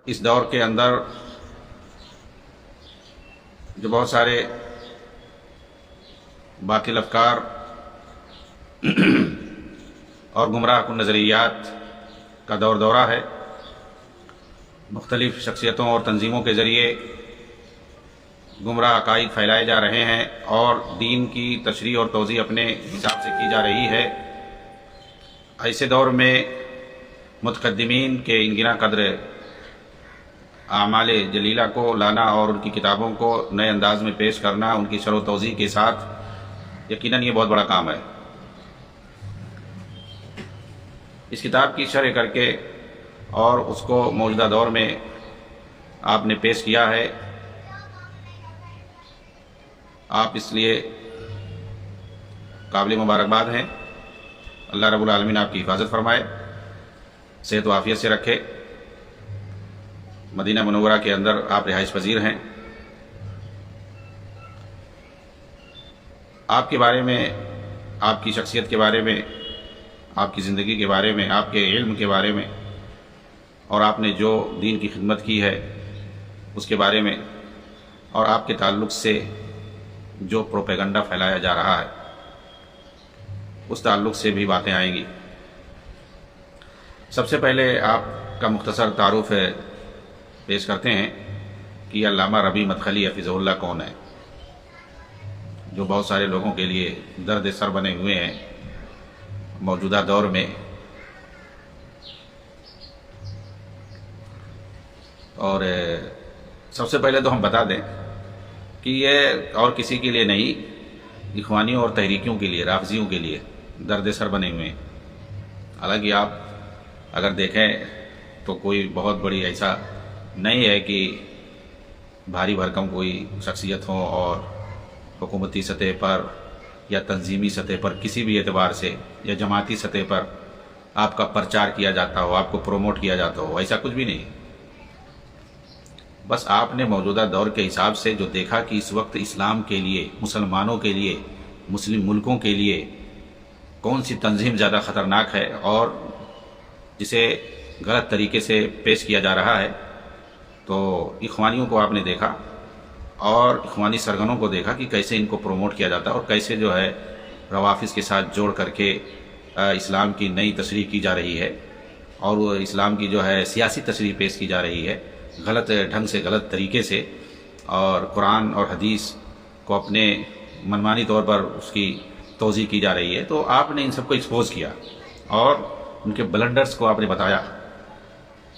اس دور کے اندر جو بہت سارے باطل افکار اور گمراہ کن نظریات کا دورہ ہے، مختلف شخصیتوں اور تنظیموں کے ذریعے گمراہ عقائد پھیلائے جا رہے ہیں اور دین کی تشریح اور توضیح اپنے حساب سے کی جا رہی ہے۔ ایسے دور میں متقدمین کے ان گنا قدر اعمال جلیلہ کو لانا اور ان کی کتابوں کو نئے انداز میں پیش کرنا ان کی شرح و توضیح کے ساتھ، یقیناً یہ بہت بڑا کام ہے۔ اس کتاب کی شرح کر کے اور اس کو موجودہ دور میں آپ نے پیش کیا ہے، آپ اس لیے قابل مبارکباد ہیں۔ اللہ رب العالمین آپ کی حفاظت فرمائے، صحت و عافیت سے رکھے۔ مدینہ منورہ کے اندر آپ رہائش پذیر ہیں۔ آپ کے بارے میں، آپ کی شخصیت کے بارے میں، آپ کی زندگی کے بارے میں، آپ کے علم کے بارے میں اور آپ نے جو دین کی خدمت کی ہے اس کے بارے میں اور آپ کے تعلق سے جو پروپیگنڈا پھیلایا جا رہا ہے اس تعلق سے بھی باتیں آئیں گی۔ سب سے پہلے آپ کا مختصر تعارف پیش کرتے ہیں کہ علامہ ربیع مدخلی حفظہ اللہ کون ہے، جو بہت سارے لوگوں کے لیے درد سر بنے ہوئے ہیں موجودہ دور میں۔ اور سب سے پہلے تو ہم بتا دیں کہ یہ اور کسی کے لیے نہیں، اخوانیوں اور تحریکیوں کے لیے، رافضیوں کے لیے درد سر بنے ہوئے ہیں۔ حالانکہ آپ اگر دیکھیں تو کوئی بہت بڑی ایسا نہیں ہے کہ بھاری بھرکم کوئی شخصیت ہو اور حکومتی سطح پر یا تنظیمی سطح پر کسی بھی اعتبار سے یا جماعتی سطح پر آپ کا پرچار کیا جاتا ہو، آپ کو پروموٹ کیا جاتا ہو، ایسا کچھ بھی نہیں۔ بس آپ نے موجودہ دور کے حساب سے جو دیکھا کہ اس وقت اسلام کے لیے، مسلمانوں کے لیے، مسلم ملکوں کے لیے کون سی تنظیم زیادہ خطرناک ہے اور جسے غلط طریقے سے پیش کیا جا رہا ہے، تو اخوانیوں کو آپ نے دیکھا اور اخوانی سرگنوں کو دیکھا کہ کیسے ان کو پروموٹ کیا جاتا ہے اور کیسے جو ہے روافظ کے ساتھ جوڑ کر کے اسلام کی نئی تشریح کی جا رہی ہے اور وہ اسلام کی جو ہے سیاسی تشریح پیش کی جا رہی ہے غلط ڈھنگ سے، غلط طریقے سے، اور قرآن اور حدیث کو اپنے منمانی طور پر اس کی توضیح کی جا رہی ہے۔ تو آپ نے ان سب کو ایکسپوز کیا اور ان کے بلنڈرز کو آپ نے بتایا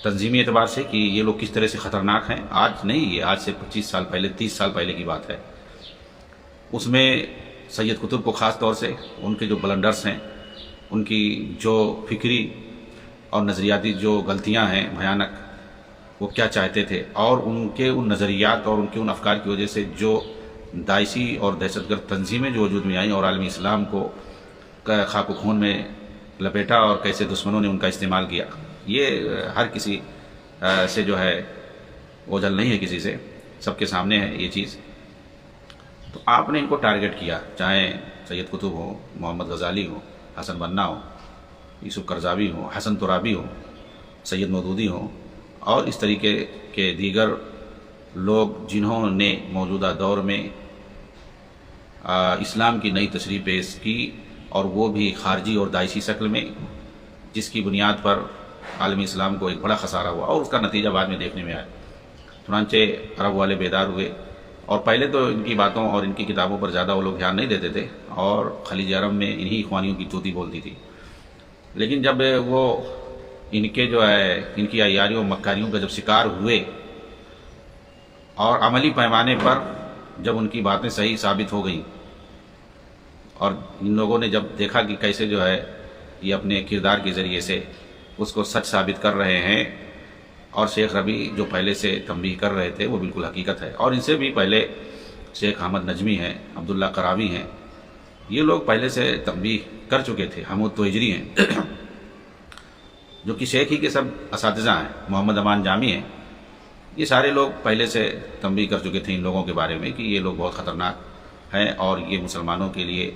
تنظیمی اعتبار سے کہ یہ لوگ کس طرح سے خطرناک ہیں۔ آج نہیں، یہ آج سے 25 سال پہلے، 30 سال پہلے کی بات ہے۔ اس میں سید قطب کو خاص طور سے ان کے جو بلنڈرز ہیں، ان کی جو فکری اور نظریاتی جو غلطیاں ہیں بھیانک، وہ کیا چاہتے تھے اور ان کے ان نظریات اور ان کے ان افکار کی وجہ سے جو داعشی اور دہشت گرد تنظیمیں جو وجود میں آئیں اور عالمی اسلام کو خاک و خون میں لپیٹا اور کیسے دشمنوں نے ان کا استعمال کیا، یہ ہر کسی سے جو ہے اوجھل نہیں ہے، کسی سے، سب کے سامنے ہے یہ چیز۔ تو آپ نے ان کو ٹارگٹ کیا، چاہے سید قطب ہو، محمد غزالی ہو، حسن بنا ہو، یوسف قرضاوی ہو، حسن ترابی ہو، سید مودودی ہو اور اس طریقے کے دیگر لوگ جنہوں نے موجودہ دور میں اسلام کی نئی تشریح پیش کی اور وہ بھی خارجی اور داعشی شکل میں، جس کی بنیاد پر عالمی اسلام کو ایک بڑا خسارہ ہوا اور اس کا نتیجہ بعد میں دیکھنے میں آیا۔ چنانچہ عرب والے بیدار ہوئے اور پہلے تو ان کی باتوں اور ان کی کتابوں پر زیادہ وہ لوگ دھیان نہیں دیتے تھے اور خلیج عرب میں انہی اخوانیوں کی توتی بولتی تھی۔ لیکن جب وہ ان کے جو ہے ان کی عیاریوں مکاریوں کا جب شکار ہوئے اور عملی پیمانے پر جب ان کی باتیں صحیح ثابت ہو گئیں اور ان لوگوں نے جب دیکھا کہ کیسے جو ہے یہ اپنے کردار کے ذریعے سے اس کو سچ ثابت کر رہے ہیں، اور شیخ ربیع جو پہلے سے تنبیہ کر رہے تھے وہ بالکل حقیقت ہے، اور ان سے بھی پہلے شیخ احمد نجمی ہیں، عبداللہ قراوی ہیں، یہ لوگ پہلے سے تنبیہ کر چکے تھے، حمود توہجری ہیں جو کہ شیخ ہی کے سب اساتذہ ہیں، محمد امان جامی ہیں، یہ سارے لوگ پہلے سے تنبیہ کر چکے تھے ان لوگوں کے بارے میں کہ یہ لوگ بہت خطرناک ہیں اور یہ مسلمانوں کے لیے،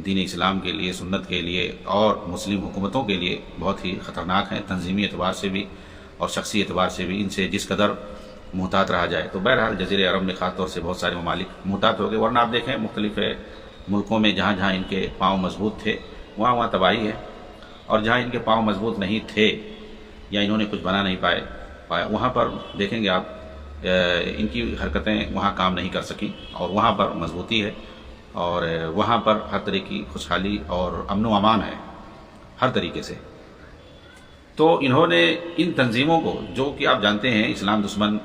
دین اسلام کے لیے، سنت کے لیے اور مسلم حکومتوں کے لیے بہت ہی خطرناک ہیں، تنظیمی اعتبار سے بھی اور شخصی اعتبار سے بھی ان سے جس قدر محتاط رہا جائے. تو بہرحال جزیرہ عرب میں خاص طور سے بہت سارے ممالک محتاط ہو گئے، ورنہ آپ دیکھیں مختلف ملکوں میں جہاں جہاں ان کے پاؤں مضبوط تھے وہاں وہاں تباہی ہے، اور جہاں ان کے پاؤں مضبوط نہیں تھے یا انہوں نے کچھ بنا نہیں پایا وہاں پر دیکھیں گے آپ ان کی حرکتیں وہاں کام نہیں کر سکیں، اور وہاں پر مضبوطی ہے، اور وہاں پر ہر طرح کی خوشحالی اور امن و امان ہے ہر طریقے سے. تو انہوں نے ان تنظیموں کو، جو کہ آپ جانتے ہیں اسلام دشمن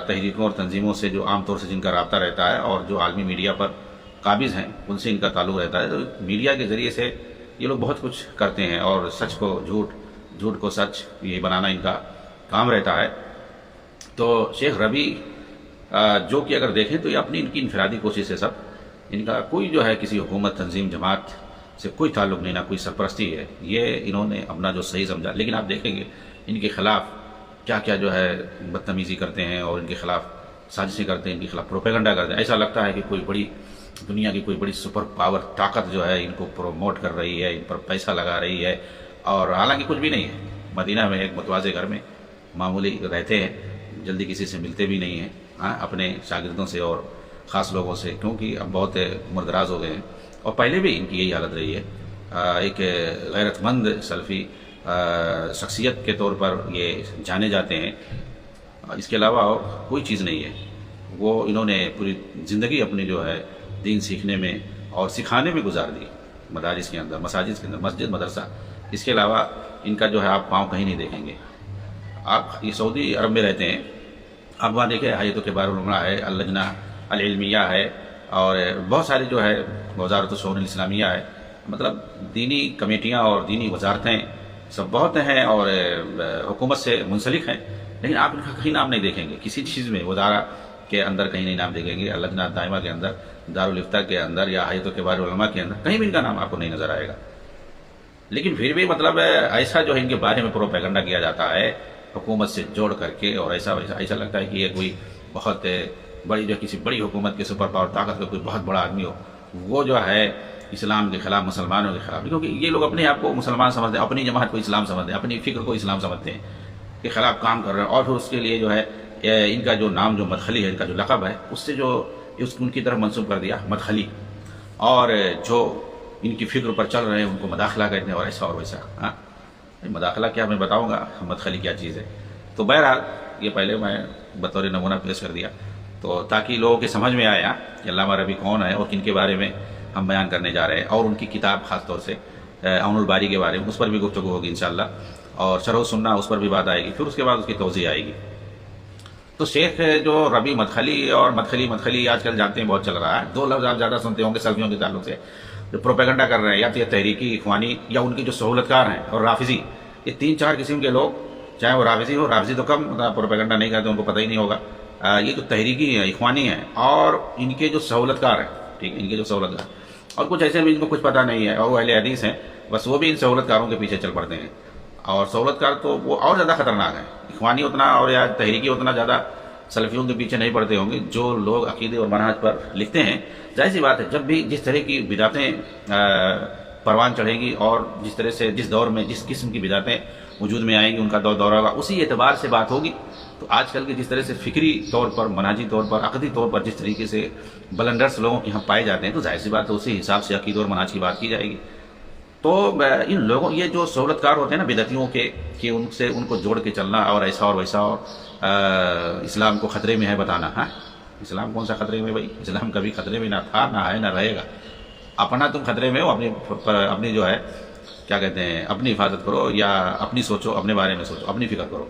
تحریکوں اور تنظیموں سے جو عام طور سے جن کا رابطہ رہتا ہے اور جو عالمی میڈیا پر قابض ہیں ان سے ان کا تعلق رہتا ہے، تو میڈیا کے ذریعے سے یہ لوگ بہت کچھ کرتے ہیں، اور سچ کو جھوٹ، جھوٹ کو سچ، یہ بنانا ان کا کام رہتا ہے. تو شیخ ربیع جو کہ اگر دیکھیں تو یہ اپنی ان کی انفرادی کوشش ہے، سب ان کا کوئی جو ہے کسی حکومت، تنظیم، جماعت سے کوئی تعلق نہیں، نہ کوئی سرپرستی ہے، یہ انہوں نے اپنا جو صحیح سمجھا. لیکن آپ دیکھیں گے ان کے خلاف کیا کیا جو ہے بدتمیزی کرتے ہیں، اور ان کے خلاف سازشیں کرتے ہیں، ان کے خلاف پروپیگنڈا کرتے ہیں. ایسا لگتا ہے کہ کوئی بڑی دنیا کی کوئی بڑی سپر پاور طاقت جو ہے ان کو پروموٹ کر رہی ہے، ان پر پیسہ لگا رہی ہے، اور حالانکہ کچھ بھی نہیں ہے. مدینہ میں ایک متواضع گھر میں معمولی رہتے ہیں، جلدی کسی سے ملتے بھی نہیں ہیں، اپنے شاگردوں سے اور خاص لوگوں سے، کیونکہ اب بہت عمر دراز ہو گئے ہیں، اور پہلے بھی ان کی یہی حالت رہی ہے. ایک غیرت مند سلفی شخصیت کے طور پر یہ جانے جاتے ہیں، اس کے علاوہ اور کوئی چیز نہیں ہے. وہ انہوں نے پوری زندگی اپنی جو ہے دین سیکھنے میں اور سکھانے میں گزار دی، مدارس کے اندر، مساجد کے اندر، مسجد، مدرسہ. اس کے علاوہ ان کا جو ہے آپ پاؤں کہیں نہیں دیکھیں گے. آپ یہ سعودی عرب میں رہتے ہیں، آپ وہاں دیکھیں حیات کبار العلماء ہے، اللجنہ العلمیہ ہے، اور بہت ساری جو ہے وزارت الشؤون الاسلامیہ ہے، مطلب دینی کمیٹیاں اور دینی وزارتیں سب بہت ہیں، اور حکومت سے منسلک ہیں. لیکن آپ ان کا کہیں نام نہیں دیکھیں گے کسی چیز میں، وزارہ کے اندر کہیں نہیں نام دیکھیں گے، اللجنہ دائمہ کے اندر، دارالافتاء کے اندر، یا حیات کبار العلماء کے اندر کہیں بھی ان کا نام آپ کو نہیں نظر آئے گا. لیکن پھر بھی مطلب ایسا جو ہے ان کے بارے میں پروپیگنڈا کیا جاتا ہے حکومت سے جوڑ کر کے، اور ایسا لگتا ہے کہ یہ کوئی بہت بڑی جو کسی بڑی حکومت کے سپر پاور طاقت کا کوئی بہت بڑا آدمی ہو، وہ جو ہے اسلام کے خلاف، مسلمانوں کے خلاف. کیونکہ یہ لوگ اپنے آپ کو مسلمان سمجھتے ہیں، اپنی جماعت کو اسلام سمجھتے ہیں، اپنی فکر کو اسلام سمجھتے ہیں، کے خلاف کام کر رہے ہیں. اور پھر اس کے لیے جو ہے ان کا جو نام، جو مدخلی ہے، ان کا جو لقب ہے، اس سے جو ان کی طرف منسوب کر دیا مدخلی، اور جو ان کی فکر پر چل رہے ہیں ان کو مداخلہ کہتے ہیں، اور ایسا اور ویسا. مداخلہ کیا، میں بتاؤں گا مدخلی کیا چیز ہے. تو بہرحال یہ پہلے میں بطور نمونہ پیش کر دیا، تو تاکہ لوگوں کے سمجھ میں آیا کہ علامہ ربیع کون ہے اور کن کے بارے میں ہم بیان کرنے جا رہے ہیں. اور ان کی کتاب خاص طور سے عون الباری کے بارے میں، اس پر بھی گفتگو ہوگی انشاءاللہ، اور شرح السنہ اس پر بھی بات آئے گی، پھر اس کے بعد اس کی توضیح آئے گی. تو شیخ جو ربیع مدخلی، اور مدخلی آج کل جانتے ہیں بہت چل رہا ہے، دو لفظ آپ زیادہ سنتے ہوں گے سلفیوں کے تعلق سے، جو پروپیگنڈا کر رہے ہیں، یا تو یہ تحریکی اخوانی، یا ان کی جو سہولت کار ہیں، اور رافضی. یہ 3-4 قسم کے لوگ، چاہے وہ رافضی ہو، رافضی تو کم پروپیگنڈا نہیں کرتے، ان کو پتہ ہی نہیں ہوگا. یہ جو تحریکی ہیں، اخوانی ہیں، اور ان کے جو سہولت کار ہیں، ٹھیک، ان کے جو سہولت کار، اور کچھ ایسے بھی ان کو کچھ پتہ نہیں ہے، اور وہ اہل حدیث ہیں، بس وہ بھی ان سہولت کاروں کے پیچھے چل پڑتے ہیں. اور سہولت کار تو وہ اور زیادہ خطرناک ہیں. اخوانی اتنا، اور یا تحریکی اتنا زیادہ سلفیوں کے پیچھے نہیں پڑتے ہوں گے. جو لوگ عقیدے اور منہج پر لکھتے ہیں، ظاہر سی بات ہے جب بھی جس طرح کی بدعتیں پروان چڑھیں گی، اور جس طرح سے جس دور میں جس قسم کی بدعتیں وجود میں آئیں گی، ان کا دور ہوگا، اسی اعتبار سے بات ہوگی. تو آج کل کے جس طرح سے فکری طور پر، منہجی طور پر، عقدی طور پر جس طریقے سے بلنڈرز لوگوں کے یہاں پائے جاتے ہیں، تو ظاہر سی بات ہے اسی حساب سے عقیدے اور منہج کی بات کی جائے گی. تو ان لوگوں، یہ جو سہولت کار ہوتے ہیں نا بدعتیوں کے، کہ ان سے ان کو جوڑ کے چلنا، اور ایسا اور ویسا، اور اسلام کو خطرے میں ہے بتانا. اسلام کون سا خطرے میں؟ بھائی اسلام کبھی خطرے میں نہ تھا، نہ ہے، نہ رہے گا. اپنا تم خطرے میں ہو، اپنی جو ہے کیا کہتے ہیں، اپنی حفاظت کرو، یا اپنی سوچو، اپنے بارے میں سوچو، اپنی فکر کرو،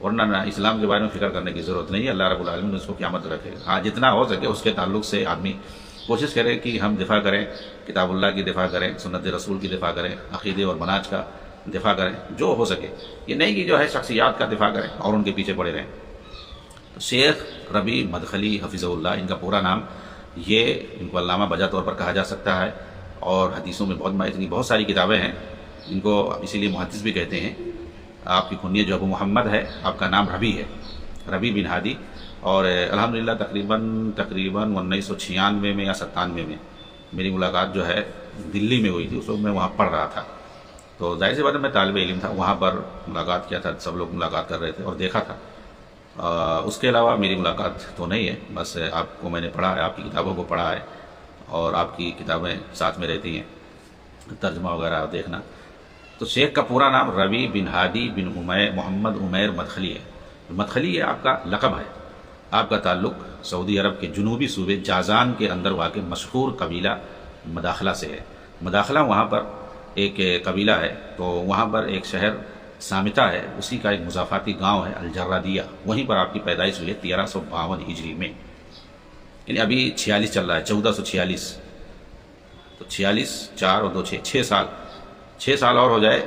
ورنہ نہ اسلام کے بارے میں فکر کرنے کی ضرورت نہیں ہے. اللہ رب العالمین اس کو قیامت رکھے گا. جتنا ہو سکے اس کے تعلق سے آدمی کوشش کرے کہ ہم دفاع کریں، کتاب اللہ کی دفاع کریں، سنت رسول کی دفاع کریں، عقیدے اور منہج کا دفاع کریں جو ہو سکے. یہ نہیں کہ جو ہے شخصیات کا دفاع کریں اور ان کے پیچھے پڑے رہیں. تو شیخ ربیع مدخلی حفظہ اللہ، ان کا پورا نام، یہ ان کو علامہ بجا طور پر کہا جا سکتا ہے، اور حدیثوں میں بہت ساری کتابیں ہیں. ان کو اسی لیے محدث بھی کہتے ہیں. آپ کی کنیت جو ابو محمد ہے، آپ کا نام ربیع ہے، ربیع بن ہادی. اور الحمدللہ تقریباً 1996 میں یا 97 میں میری ملاقات جو ہے دلی میں ہوئی تھی. اس وقت میں وہاں پڑھ رہا تھا. تو ظاہر سی بات ہے میں طالب علم تھا، وہاں پر ملاقات کیا تھا، سب لوگ ملاقات کر رہے تھے اور دیکھا تھا۔ اس کے علاوہ میری ملاقات تو نہیں ہے، بس آپ کو میں نے پڑھا ہے، آپ کی کتابوں کو پڑھا ہے اور آپ کی کتابیں ساتھ میں رہتی ہیں، ترجمہ وغیرہ دیکھنا۔ تو شیخ کا پورا نام ربیع بن ہادی بن محمد عمیر مدخلی ہے۔ مدخلی یہ آپ کا لقب ہے۔ آپ کا تعلق سعودی عرب کے جنوبی صوبے جازان کے اندر واقع مشہور قبیلہ مداخلہ سے ہے۔ مداخلہ وہاں پر ایک قبیلہ ہے، تو وہاں پر ایک شہر سامتہ ہے، اسی کا ایک مضافاتی گاؤں ہے الجرادیہ، وہیں پر آپ کی پیدائش ہوئی ہے 1352 ہجری میں، یعنی ابھی 46 چل رہا ہے، 1446، تو 46 4 اور 2 6 6 سال، 6 سال اور ہو جائے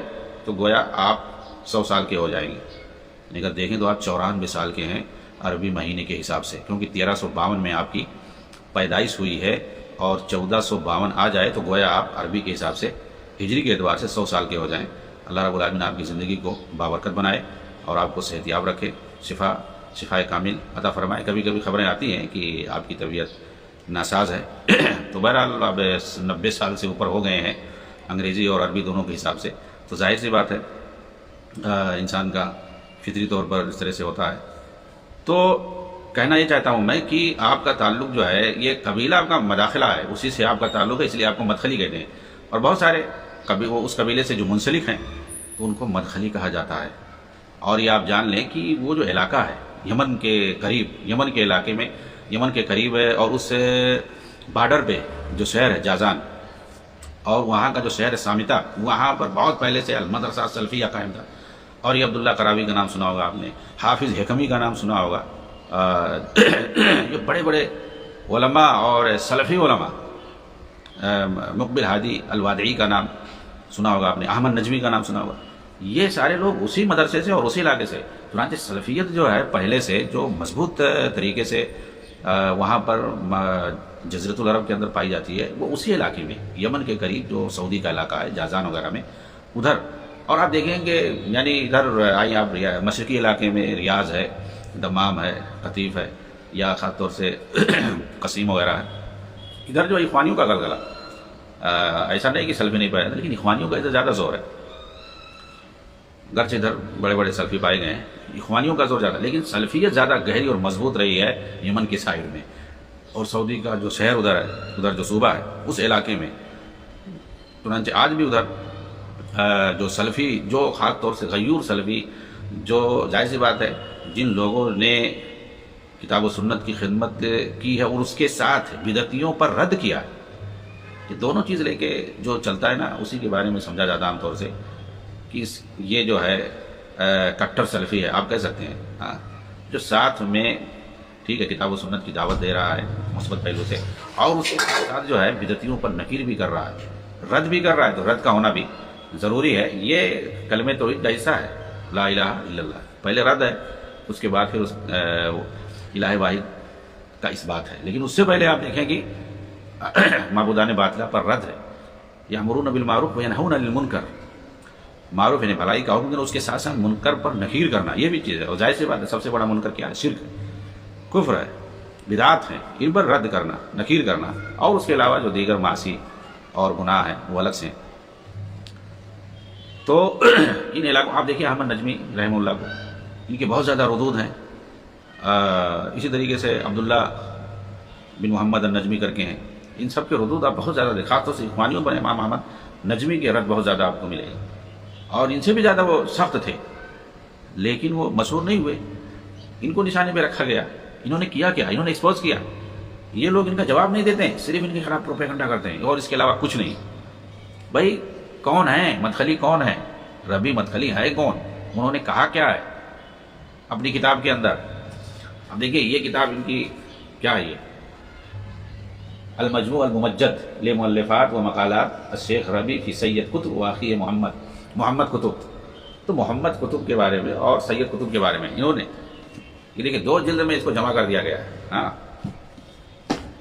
تو گویا آپ 100 سال کے ہو جائیں گے۔ اگر دیکھیں تو آپ 94 سال کے ہیں عربی مہینے کے حساب سے، کیونکہ 1352 میں آپ کی پیدائش ہوئی ہے اور 1452 آ جائے تو گویا آپ عربی کے حساب سے ہجری کے اعتبار سے 100 سال کے ہو جائیں۔ اللہ رب العالمین آپ کی زندگی کو بابرکت بنائے اور آپ کو صحت یاب رکھے، شفائے کامل عطا فرمائے۔ کبھی کبھی خبریں آتی ہیں کہ آپ کی طبیعت ناساز ہے تو بہرحال اب 90 سال سے اوپر ہو گئے ہیں انگریزی اور عربی دونوں کے حساب سے، تو ظاہر سی بات ہے انسان کا فطری طور پر اس طرح سے ہوتا ہے۔ تو کہنا یہ چاہتا ہوں میں کہ آپ کا تعلق جو ہے یہ قبیلہ آپ کا مداخلہ ہے، اسی سے آپ کا تعلق ہے، اس لیے آپ کو مدخلی کہتے ہیں، اور بہت سارے وہ اس قبیلے سے جو منسلک ہیں تو ان کو مدخلی کہا جاتا ہے۔ اور یہ آپ جان لیں کہ وہ جو علاقہ ہے یمن کے قریب، یمن کے علاقے میں، یمن کے قریب ہے، اور اس بارڈر پہ جو شہر ہے جازان اور وہاں کا جو شہر ہے سامتہ، وہاں پر بہت پہلے سے المدرسہ سلفیہ قائم تھا۔ اور یہ عبداللہ قراوی کا نام سنا ہوگا آپ نے، حافظ حکمی کا نام سنا ہوگا، یہ بڑے بڑے علماء اور سلفی علماء، مقبل ہادی الوادعی کا نام سنا ہوگا آپ نے، احمد نجمی کا نام سنا ہوگا، یہ سارے لوگ اسی مدرسے سے اور اسی علاقے سے۔ چنانچہ سلفیت جو ہے پہلے سے جو مضبوط طریقے سے وہاں پر جزیرۃ العرب کے اندر پائی جاتی ہے، وہ اسی علاقے میں، یمن کے قریب جو سعودی کا علاقہ ہے جازان وغیرہ میں، ادھر۔ اور آپ دیکھیں گے یعنی ادھر آئیں آپ مشرقی علاقے میں ریاض ہے، دمام ہے، قطیف ہے، یا خاص طور سے قسیم وغیرہ ہے، ادھر جو اخوانیوں کا غلغلہ، ایسا نہیں کہ سلفی نہیں پایا جاتا، لیکن اخوانیوں کا ادھر زیادہ زور ہے، گرچہ ادھر بڑے بڑے سلفی پائے گئے ہیں، اخوانیوں کا زور زیادہ، لیکن سلفیت زیادہ گہری اور مضبوط رہی ہے یمن کی سائڈ میں، اور سعودی کا جو شہر ادھر ہے، ادھر جو صوبہ ہے اس علاقے میں۔ چنانچہ آج بھی ادھر جو سلفی، جو خاص طور سے غیور سلفی، جو ظاہر سی بات ہے جن لوگوں نے کتاب و سنت کی خدمت کی ہے اور اس کے ساتھ بدعتیوں پر رد کیا ہے، یہ دونوں چیز لے کے جو چلتا ہے نا، اسی کے بارے میں سمجھا جاتا ہے عام طور سے کہ یہ جو ہے کٹر سلفی ہے، آپ کہہ سکتے ہیں، ہاں، جو ساتھ میں ٹھیک ہے کتاب و سنت کی دعوت دے رہا ہے مثبت پہلو سے، اور اس کے ساتھ جو ہے بدعتیوں پر نکیر بھی کر رہا ہے، رد بھی کر رہا ہے، تو رد کا ہونا بھی ضروری ہے۔ یہ کلمہ توحید کا حصہ ہے، لا الہ الا اللہ، پہلے رد ہے، اس کے بعد پھر اس الہ واحد کا اس بات ہے، لیکن اس سے پہلے آپ دیکھیں کہ معبودان باطلہ پر رد ہے، یأمرون بالمعروف وینہون عن المنکر، معروف یعنی بھلائی کا حکم دینا، اس کے ساتھ ساتھ منکر پر نکیر کرنا، یہ بھی چیز ہے، اور ظاہر سی بات ہے سب سے بڑا منکر کیا ہے؟ شرک ہے، کفر ہے، بدعات ہیں، ان پر رد کرنا، نکیر کرنا، اور اس کے علاوہ جو دیگر معاصی اور گناہ ہیں وہ الگ سے ہیں۔ تو ان علاقوں آپ دیکھیے احمد نجمی رحمہ اللہ کو، ان کے بہت زیادہ ردود ہیں، اسی طریقے سے عبداللہ بن محمد النجمی کر کے ہیں، ان سب کے ردود آپ بہت زیادہ خاص طور سے اخوانیوں پر امام احمد نجمی کے رد بہت زیادہ آپ کو ملے گا، اور ان سے بھی زیادہ وہ سخت تھے، لیکن وہ مشہور نہیں ہوئے، ان کو نشانے پہ رکھا گیا۔ انہوں نے کیا کیا؟ انہوں نے ایکسپوز کیا، یہ لوگ ان کا جواب نہیں دیتے ہیں، صرف ان کے خلاف پروپیگنڈا کرتے ہیں اور اس کے علاوہ کچھ نہیں۔ بھائی کون ہے مدخلی؟ کون ہے ربیع مدخلی؟ ہے کون؟ انہوں نے کہا کیا ہے اپنی کتاب کے اندر؟ اب دیکھیے یہ کتاب ان کی کیا ہے، یہ المجموع الممجد لمؤلفات و مقالات الشیخ ربیع فی سید قطب و اخیہ محمد قطب، تو محمد قطب کے بارے میں اور سید قطب کے بارے میں انہوں نے یہ دیکھیں 2 جلد میں اس کو جمع کر دیا گیا ہے۔ ہاں،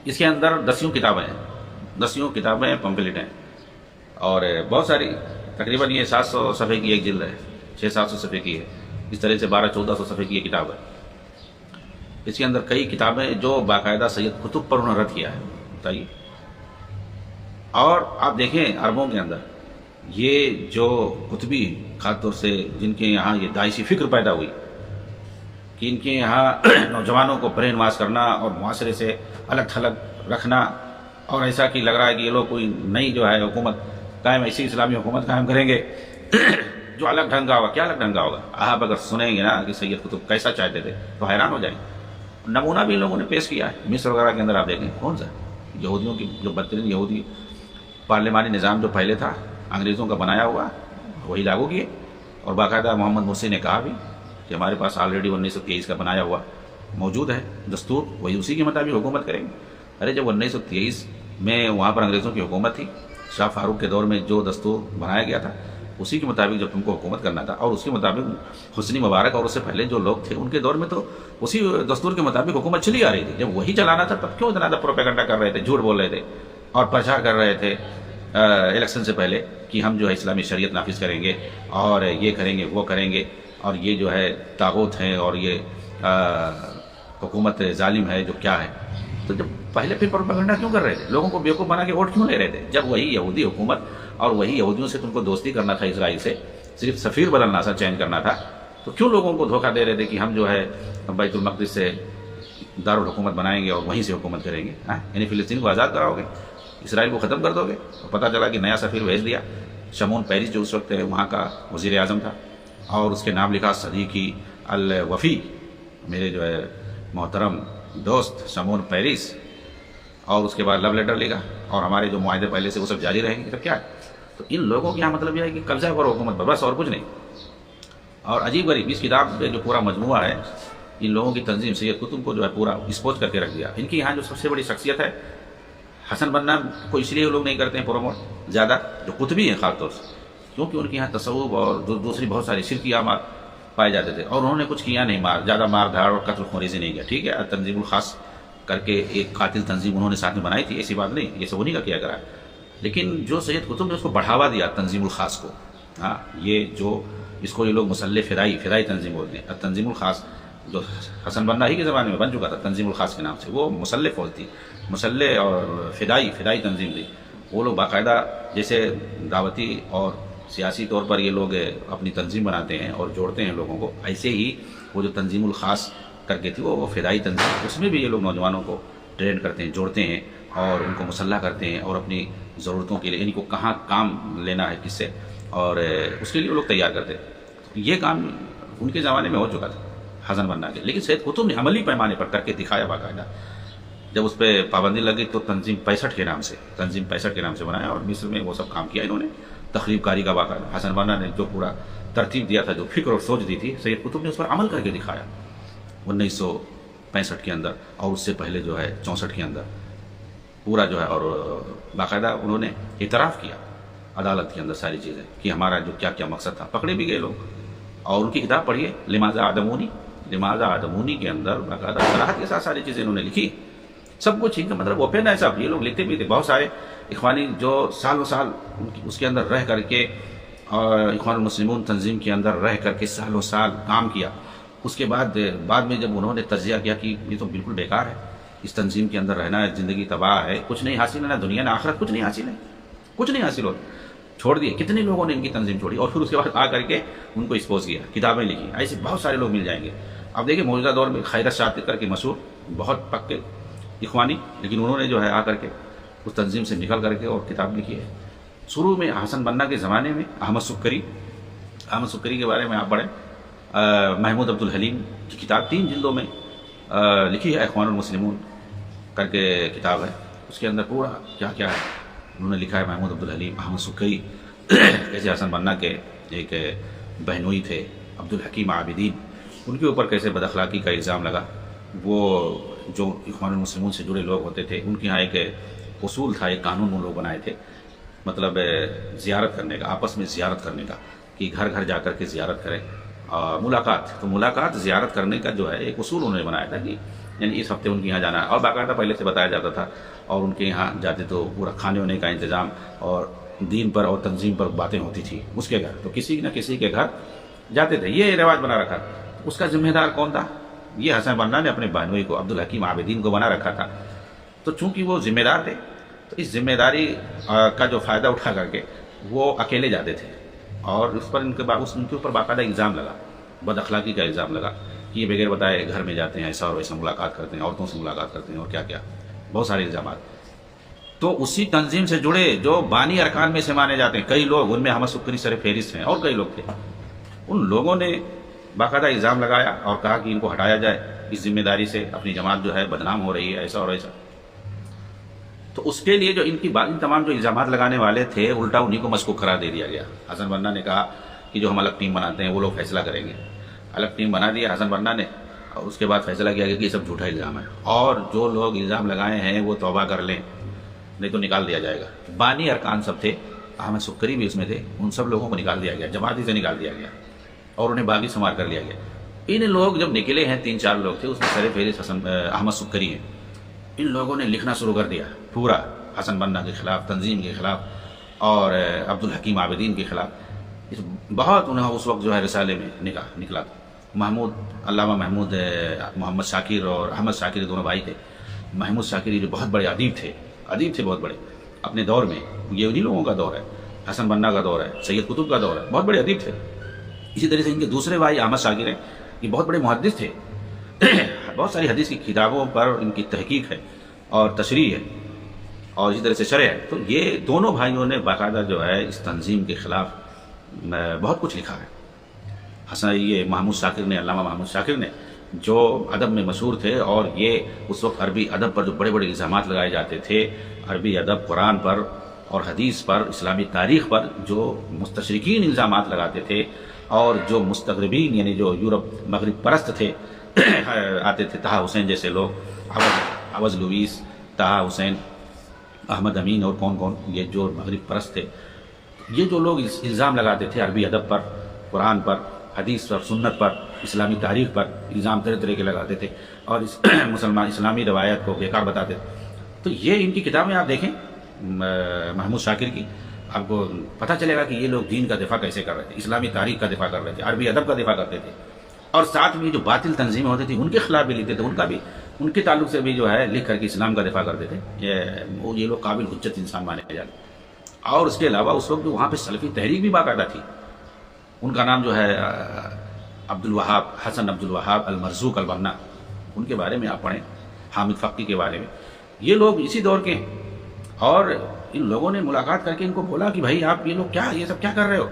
اس کے اندر 10 کتابیں ہیں، 10 کتابیں پمفلٹ ہیں، اور بہت ساری، تقریباً یہ 700 صفحے کی ایک جلد ہے، 600-700 صفحے کی ہے، اس طرح سے 1200-1400 صفحے کی یہ کتاب ہے۔ اس کے اندر کئی کتابیں جو باقاعدہ سید قطب پر انہوں نے رد کیا ہے، بتائیے۔ اور آپ دیکھیں عربوں کے اندر یہ جو قطبی خاص طور سے جن کے یہاں یہ داعشی فکر پیدا ہوئی کہ ان کے یہاں نوجوانوں کو برین واش کرنا اور معاشرے سے الگ تھلگ رکھنا، اور ایسا کہ لگ رہا ہے کہ یہ لوگ کوئی نئی جو ہے حکومت قائم، ایسی اسلامی حکومت قائم کریں گے جو الگ ڈھنگ کا ہوگا۔ کیا الگ ڈھنگ کا ہوگا؟ آپ اگر سنیں گے نا کہ سید قطب کیسا چاہتے تھے تو حیران ہو جائیں گے۔ نمونہ بھی ان لوگوں نے پیش کیا ہے مصر وغیرہ کے اندر، آپ دیکھیں کون سا یہودیوں کی جو بدترین یہودی پارلیمانی نظام جو پہلے تھا انگریزوں کا بنایا ہوا وہی لاگو کیے، اور باقاعدہ محمد مرسی نے کہا بھی کہ ہمارے پاس آلریڈی 1923 کا بنایا ہوا موجود ہے دستور، وہی اسی کے مطابق حکومت کریں گے۔ ارے جب 1923 میں وہاں پر انگریزوں کی حکومت تھی، شاہ فاروق کے دور میں جو دستور بنایا گیا تھا اسی کے مطابق جب تم کو حکومت کرنا تھا، اور اس کے مطابق حسنی مبارک اور اس سے پہلے جو لوگ تھے ان کے دور میں تو اسی دستور کے مطابق حکومت چلی آ رہی تھی۔ جب وہی چلانا تھا تب کیوں اتنا زیادہ پروپیگنڈا کر رہے تھے، جھوٹ بول رہے تھے اور پرچار کر رہے تھے الیکشن سے پہلے کہ ہم جو ہے اسلامی شریعت نافذ کریں گے اور یہ کریں گے وہ کریں گے، اور یہ جو ہے طاغوت ہیں اور یہ حکومت ظالم ہے جو کیا ہے۔ تو جب پہلے پھر پروپیگنڈا کیوں کر رہے تھے؟ لوگوں کو بیوقوف بنا کے ووٹ کیوں لے رہے تھے؟ جب وہی یہودی حکومت اور وہی یہودیوں سے تم کو دوستی کرنا تھا، اسرائیل سے صرف سفیر بدلنا تھا، چینج کرنا تھا، تو کیوں لوگوں کو دھوکہ دے رہے تھے کہ ہم جو ہے بیت المقدس سے دارالحکومت بنائیں گے اور وہیں سے حکومت کریں گے؟ یعنی فلسطین کو آزاد کراؤ گے، اسرائیل کو ختم کر دو گے؟ اور پتہ چلا کہ نیا سفیر بھیج دیا، شمون پیرس جو اس وقت وہاں کا وزیر اعظم تھا، اور اس کے نام لکھا صدیقی الوفی، میرے جو ہے محترم دوست شمون پیرس، اور اس کے بعد لو لیٹر لکھا، اور ہمارے جو معاہدے پہلے سے وہ سب جاری رہیں گے۔ تو کیا ہے؟ تو ان لوگوں کی یہاں مطلب یہ ہے کہ قبضہ کرو حکومت پر، بس اور کچھ نہیں۔ اور عجیب غریب اس کتاب میں جو پورا مجموعہ ہے ان لوگوں کی تنظیم سید قطب کو جو ہے پورا ایکسپوز کر کے رکھ دیا۔ ان کی یہاں جو سب سے بڑی شخصیت ہے حسن بننا کو اس لیے لوگ نہیں کرتے ہیں پروموٹ زیادہ، جو قطبی ہیں خاص طور سے، کیونکہ ان کے یہاں تصوف اور دوسری بہت ساری شرکی اعمال پائے جاتے تھے، اور انہوں نے کچھ کیا نہیں، زیادہ مار دھاڑ اور قتل خوریزی نہیں کیا۔ ٹھیک ہے، تنظیم الخاص کر کے ایک قاتل تنظیم انہوں نے ساتھ میں بنائی تھی، ایسی بات نہیں، یہ سب انہیں کا کیا کرا ہے، لیکن جو سید قطب نے اس کو بڑھاوا دیا تنظیم الخاص کو، یہ جو اس کو یہ لوگ مسلح فدائی تنظیم بولتے ہیں۔ تنظیم الخاص جو حسن بننا ہی کے زمانے میں بن چکا تھا تنظیم الخاص کے نام سے، وہ مسلح فوج تھی، مسلح اور فدائی تنظیم تھی۔ وہ لوگ باقاعدہ جیسے دعوتی اور سیاسی طور پر یہ لوگ اپنی تنظیم بناتے ہیں اور جوڑتے ہیں لوگوں کو، ایسے ہی وہ جو تنظیم الخاص کر کے تھی وہ فدائی تنظیم، اس میں بھی یہ لوگ نوجوانوں کو ٹرین کرتے ہیں، جوڑتے ہیں اور ان کو مسلح کرتے ہیں، اور اپنی ضرورتوں کے لیے ان کو کہاں کام لینا ہے کس سے، اور اس کے لیے وہ لوگ تیار کرتے ہیں۔ یہ کام ان کے زمانے میں ہو چکا تھا حسن بننا کے، لیکن سید قطب نے عملی پیمانے پر کر کے دکھایا باقاعدہ۔ جب اس پہ پابندی لگی تو تنظیم 65 کے نام سے بنایا، اور مصر میں وہ سب کام کیا انہوں نے، تخریب کاری کا باقاعدہ حسن بننا نے جو پورا ترتیب دیا تھا، جو فکر اور سوچ دی تھی، سید قطب نے اس پر عمل کر کے دکھایا 1965 کے اندر، اور اس سے پہلے جو ہے 64 کے اندر پورا جو ہے، اور باقاعدہ انہوں نے اعتراف کیا عدالت کے اندر ساری چیزیں کہ ہمارا جو کیا کیا مقصد تھا۔ پکڑے بھی گئے لوگ، اور ان کی کتاب پڑھیے لماذا آدمونی کے اندر باقاعدہ صراحت کے ساتھ ساری چیزیں انہوں نے لکھی، سب کچھ ان کا مطلب اوپن ہے صاحب۔ یہ لوگ لکھتے بھی تھے، بہت سارے اخوانی جو سالوں سال اس کے اندر رہ کر کے، اور اخوان المسلمون تنظیم کے اندر رہ کر کے سالوں سال کام کیا، اس کے بعد میں جب انہوں نے تجزیہ کیا کہ یہ تو بالکل بیکار ہے، اس تنظیم کے اندر رہنا ہے، زندگی تباہ ہے، کچھ نہیں حاصل ہے، نہ دنیا نہ آخرت، کچھ نہیں حاصل ہو، چھوڑ دیے۔ کتنے لوگوں نے ان کی تنظیم چھوڑی، اور پھر اس کے بعد آ کر کے ان کو ایکسپوز کیا، کتابیں لکھی، ایسے بہت سارے لوگ مل جائیں گے۔ اب دیکھیں موجودہ دور میں خیرت شاطر کر کے مشہور بہت پکے اخوانی، لیکن انہوں نے جو ہے آ کر کے اس تنظیم سے نکل کر کے اور کتاب لکھی ہے۔ شروع میں حسن بننا کے زمانے میں احمد سکری کے بارے میں آپ پڑھیں، محمود عبدالحلیم کی کتاب 3 جلدوں میں لکھی ہے، اخوان المسلمون کر کے کتاب ہے، اس کے اندر پورا کیا کیا ہے انہوں نے لکھا ہے۔ محمود عبدالحلیم، احمد سکری کیسے حسن بننا کے ایک بہنوئی تھے، عبدالحکیم عابدین، ان کے اوپر کیسے بد اخلاقی کا الزام لگا۔ وہ جو اخوان المسلمون سے جڑے لوگ ہوتے تھے ان کے یہاں ایک اصول تھا، ایک قانون وہ لوگ بنائے تھے، مطلب زیارت کرنے کا، آپس میں زیارت کرنے کا، کہ گھر گھر جا کر کے زیارت کریں، ملاقات زیارت کرنے کا جو ہے ایک اصول انہوں نے بنایا تھا، کہ یعنی اس ہفتے ان کے یہاں جانا ہے، اور باقاعدہ پہلے سے بتایا جاتا تھا، اور ان کے یہاں جاتے تو پورا کھانے ہونے کا انتظام اور دین پر اور تنظیم پر باتیں ہوتی تھی اس کے گھر، تو کسی نہ کسی کے گھر جاتے تھے، یہ رواج بنا رکھا۔ اس کا ذمہ دار کون تھا؟ یہ حسن بننا نے اپنے بہنوئی کو عبدالحکیم عابدین کو بنا رکھا تھا۔ تو چونکہ وہ ذمہ دار تھے تو اس ذمہ داری کا جو فائدہ اٹھا کر کے وہ اکیلے جاتے تھے، اور اس پر ان کے اوپر باقاعدہ الزام لگا، بد اخلاقی کا الزام لگا کہ یہ بغیر بتائے گھر میں جاتے ہیں، ایسا اور ویسا ملاقات کرتے ہیں، عورتوں سے ملاقات کرتے ہیں، اور کیا کیا بہت سارے الزامات۔ تو اسی تنظیم سے جڑے جو بانی ارکان میں سے مانے جاتے ہیں کئی لوگ، ان میں احمد سکری سر فہرست ہیں، اور کئی لوگ تھے، ان لوگوں نے باقاعدہ الزام لگایا اور کہا کہ ان کو ہٹایا جائے اس ذمہ داری سے، اپنی جماعت جو ہے بدنام ہو رہی ہے، ایسا اور ایسا۔ تو اس کے لیے جو ان تمام جو الزامات لگانے والے تھے، الٹا انہی کو مشکوک قرار دے دیا گیا۔ حسن بنا نے کہا کہ جو ہم الگ ٹیم بناتے ہیں وہ لوگ فیصلہ کریں گے، الگ ٹیم بنا دیا حسن بنا نے، اور اس کے بعد فیصلہ کیا گیا کہ یہ سب جھوٹا الزام ہے، اور جو لوگ الزام لگائے ہیں وہ توبہ کر لیں، نہیں تو نکال دیا جائے گا۔ بانی ارکان سب تھے، احمد سکری بھی اس میں تھے، ان سب لوگوں کو نکال دیا گیا، جماعتی سے نکال دیا گیا، اور انہیں باغی شمار کر لیا گیا۔ ان لوگ جب نکلے ہیں، 3-4 لوگ تھے، اس میں سر فہرست احمد سکری ہیں، ان لوگوں نے لکھنا شروع کر دیا پورا حسن بنا کے خلاف، تنظیم کے خلاف، اور عبدالحکیم عابدین کے خلاف۔ بہت انہیں اس وقت جو ہے رسالے میں نکلا علامہ محمود محمد شاکر اور احمد شاکر دونوں بھائی تھے۔ محمود شاکر جو بہت بڑے ادیب تھے بہت بڑے اپنے دور میں، یہ انہی لوگوں کا دور ہے، حسن بنا کا دور ہے، سید قطب کا دور ہے، بہت بڑے ادیب تھے۔ اسی طرح سے ان کے دوسرے بھائی احمد شاکر ہیں، یہ بہت بڑے محدث تھے، بہت ساری حدیث کی کتابوں پر ان کی تحقیق ہے اور تشریح ہے، اور اسی طرح سے شرح ہے۔ تو یہ دونوں بھائیوں نے باقاعدہ جو ہے اس تنظیم کے خلاف بہت کچھ لکھا ہے۔ یہ محمود شاکر نے، علامہ محمود شاکر نے، جو ادب میں مشہور تھے، اور یہ اس وقت عربی ادب پر جو بڑے بڑے الزامات لگائے جاتے تھے، عربی ادب، قرآن پر اور حدیث پر، اسلامی تاریخ پر جو مستشرقین الزامات لگاتے تھے، اور جو مستغربین یعنی جو یورپ مغرب پرست تھے آتے تھے، طہ حسین جیسے لوگ، عوض لوئیس، طہ حسین، احمد امین، اور کون یہ جو مغرب پرست تھے، یہ جو لوگ الزام لگاتے تھے عربی ادب پر، قرآن پر، حدیث پر، سنت پر، اسلامی تاریخ پر الزام طرح طرح کے لگاتے تھے، اور اسلامی روایت کو بیکار بتاتے تھے۔ تو یہ ان کی کتابیں آپ دیکھیں محمود شاکر کی، آپ کو پتہ چلے گا کہ یہ لوگ دین کا دفاع کیسے کر رہے تھے، اسلامی تاریخ کا دفاع کر رہے تھے، عربی ادب کا دفاع کرتے تھے، اور ساتھ میں جو باطل تنظیمیں ہوتی تھیں ان کے خلاف بھی لکھتے تھے، ان کے تعلق سے بھی جو ہے لکھ کر کے اسلام کا دفاع کرتے تھے۔ یہ لوگ قابل حجت انسان مانے جاتے۔ اور اس کے علاوہ اس وقت جو وہاں پہ سلفی تحریک بھی باقاعدہ تھی، ان کا نام جو ہے عبدالوہاب، حسن عبدالوہاب المرزوق البنا، ان کے بارے میں آپ پڑھیں، حامد فقی کے بارے میں، یہ لوگ اسی دور کے ہیں۔ اور ان لوگوں نے ملاقات کر کے ان کو بولا کہ بھائی آپ یہ لوگ یہ سب کیا کر رہے ہو،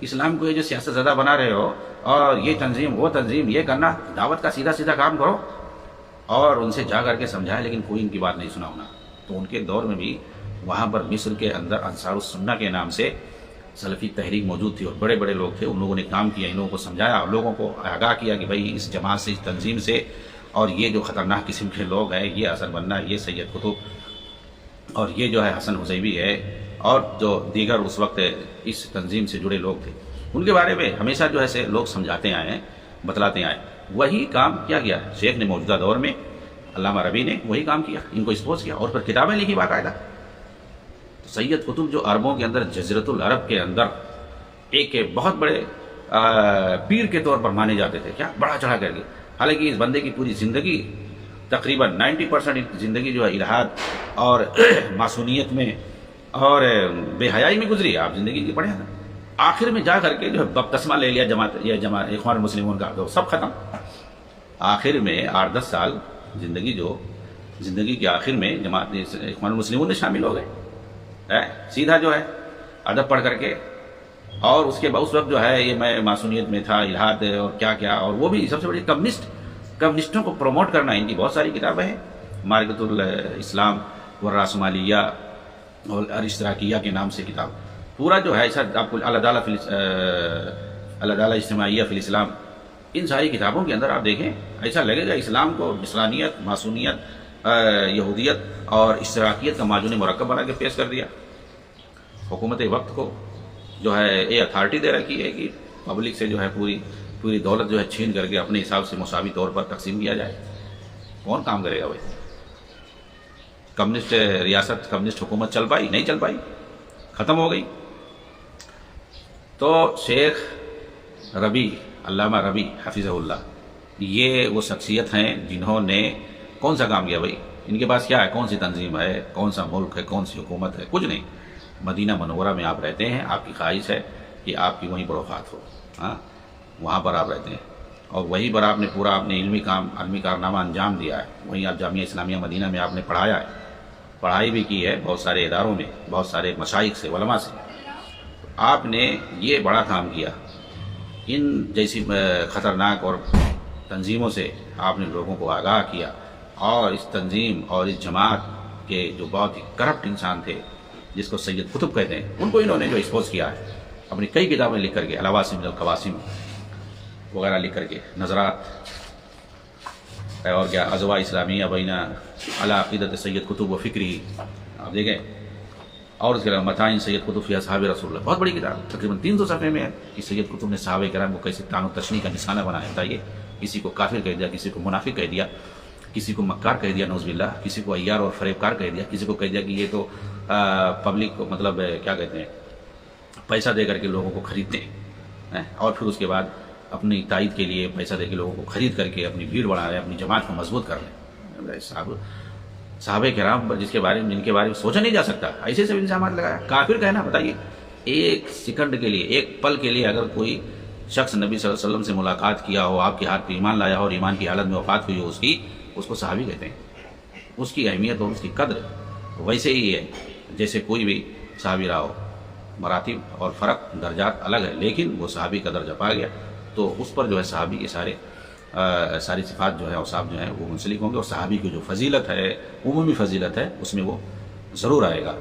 اسلام کو یہ جو سیاست زدہ بنا رہے ہو، اور یہ تنظیم وہ تنظیم، یہ کرنا، دعوت کا سیدھا سیدھا کام کرو۔ اور ان سے جا کر کے سمجھایا، لیکن کوئی ان کی بات نہیں سنا ہونا۔ تو ان کے دور میں بھی وہاں پر مصر کے اندر انصار السنہ کے نام سے سلفی تحریک موجود تھی، اور بڑے بڑے لوگ تھے، ان لوگوں نے کام کیا، ان لوگوں کو سمجھایا، اور لوگوں کو آگاہ کیا کہ بھائی اس جماعت سے، اس تنظیم سے، اور یہ جو خطرناک قسم کے لوگ ہیں، یہ حسن بنا، یہ سید قطب، اور یہ جو ہے حسن حزیبی ہے، اور جو دیگر اس وقت اس تنظیم سے جڑے لوگ تھے، ان کے بارے میں ہمیشہ جو ہے لوگ سمجھاتے آئے ہیں، بتلاتے آئے۔ وہی کام کیا گیا شیخ نے موجودہ دور میں، علامہ ربی نے وہی کام کیا، ان کو ایکسپوز کیا، اور پھر کتابیں لکھی باقاعدہ۔ سید قطب جو عربوں کے اندر، جزیرۃ العرب کے اندر ایک بہت بڑے پیر کے طور پر مانے جاتے تھے، کیا بڑا چڑھا کر کے، حالانکہ اس بندے کی پوری زندگی تقریباً 90% زندگی جو ہے الہاد اور معصونیت میں اور بے حیائی میں گزری ہے۔ آپ زندگی کی پڑھیں نا، آخر میں جا کر کے جو ہے بپتسمہ لے لیا جماعت اخوان المسلمون کا، تو سب ختم۔ آخر میں 8-10 سال زندگی کے آخر میں جماعت اخوان المسلمون میں شامل ہو گئے، سیدھا جو ہے ادب پڑھ کر کے، اور اس کے بعد اس وقت جو ہے یہ میں معصونیت میں تھا، الہاد اور کیا کیا، اور وہ بھی سب سے بڑی کمیونسٹوں کو پروموٹ کرنا، ان کی بہت ساری کتابیں ہیں، معرکۃ الاسلام والراسمالیہ اور الاشتراکیہ کے نام سے کتاب، پورا جو ہے ایسا آپ کو العدالہ اجتماعیہ فی الاسلام، ان ساری کتابوں کے اندر آپ دیکھیں، ایسا لگے گا اسلام کو نصرانیت، معصونیت، یہودیت اور اشتراکیت کا معجون مرکب بنا کے پیش کر دیا۔ حکومت وقت کو جو ہے یہ اتھارٹی دے رکھی ہے کہ پبلک سے جو ہے پوری دولت جو ہے چھین کر کے اپنے حساب سے مساوی طور پر تقسیم کیا جائے۔ کون کام کرے گا بھائی؟ کمیونسٹ ریاست، کمیونسٹ حکومت چل پائی؟ نہیں چل پائی، ختم ہو گئی۔ تو شیخ ربی، علامہ ربی حفظہ اللہ، یہ وہ شخصیت ہیں جنہوں نے کون سا کام کیا بھائی؟ ان کے پاس کیا ہے؟ کون سی تنظیم ہے؟ کون سا ملک ہے؟ کون سی حکومت ہے؟ کچھ نہیں، مدینہ منورہ میں آپ رہتے ہیں، آپ کی خواہش ہے کہ آپ کی وہیں پر وفات ہو، ہاں وہاں پر آپ رہتے ہیں اور وہیں پر آپ نے پورا اپنے علمی کارنامہ انجام دیا ہے، وہیں آپ جامعہ اسلامیہ مدینہ میں آپ نے پڑھایا ہے، پڑھائی بھی کی ہے بہت سارے اداروں میں، بہت سارے مشائخ سے، علماء سے. آپ نے یہ بڑا کام کیا. ان جیسی خطرناک اور تنظیموں سے آپ نے لوگوں کو آگاہ کیا، اور اس تنظیم اور اس جماعت کے جو بہت ہی کرپٹ انسان تھے جس کو سید قطب کہتے ہیں، ان کو انہوں نے جو ایکسپوز کیا ہے اپنی کئی کتابیں لکھ کر کے، العواصم القواسم وغیرہ لکھ کر کے، نظرات اور کیا ازواء اسلامیہ بین علی عقیدت سید قطب و فکری، آپ دیکھیں. اور اس کے علاوہ متاعین سید قطب فی اصحاب رسول اللہ، بہت بڑی کتاب، تقریباً 300 صفحے میں ہے کہ سید قطب نے صحابہ کرام کو کیسے طعن و تشنیع کا نشانہ بنایا. بتائیے، کسی کو کافر کہہ دیا، کسی کو منافق کہہ دیا، کسی کو مکار کہہ دیا نعوذ باللہ، کسی کو عیار اور فریب کار کہہ دیا، کسی کو کہہ دیا کہ یہ تو پبلک کو مطلب کیا کہتے ہیں، پیسہ دے کر کے لوگوں کو خریدتے ہیں، اور پھر اس کے بعد اپنی تائید کے لیے پیسہ دے کے لوگوں کو خرید کر کے اپنی بھیڑ بڑھا رہے ہیں، اپنی جماعت کو مضبوط کر رہے ہیں. صحابہ کرام جن کے بارے میں سوچا نہیں جا سکتا، ایسے سب الزامات لگایا. کافر کہنا، بتائیے، ایک سیکنڈ کے لیے، ایک پل کے لیے اگر کوئی شخص نبی صلی اللہ علیہ وسلم سے ملاقات کیا ہو، آپ کے ہاتھ پہ ایمان لایا ہو اور ایمان کی حالت میں وفات ہوئی ہو اس کو صحابی کہتے ہیں. اس کی اہمیت اور اس کی قدر ویسے ہی ہے جیسے کوئی بھی صحابی رہا ہو. مراتب اور فرق درجات الگ ہے، لیکن وہ صحابی کا درجہ پا گیا تو اس پر جو ہے صحابی کے ساری صفات جو ہے، اوصاف جو ہیں وہ منسلک ہوں گے، اور صحابی کی جو فضیلت ہے، عمومی فضیلت ہے، اس میں وہ ضرور آئے گا.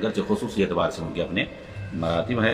گرچہ خصوصی اعتبار سے ان کے اپنے مراتب ہے.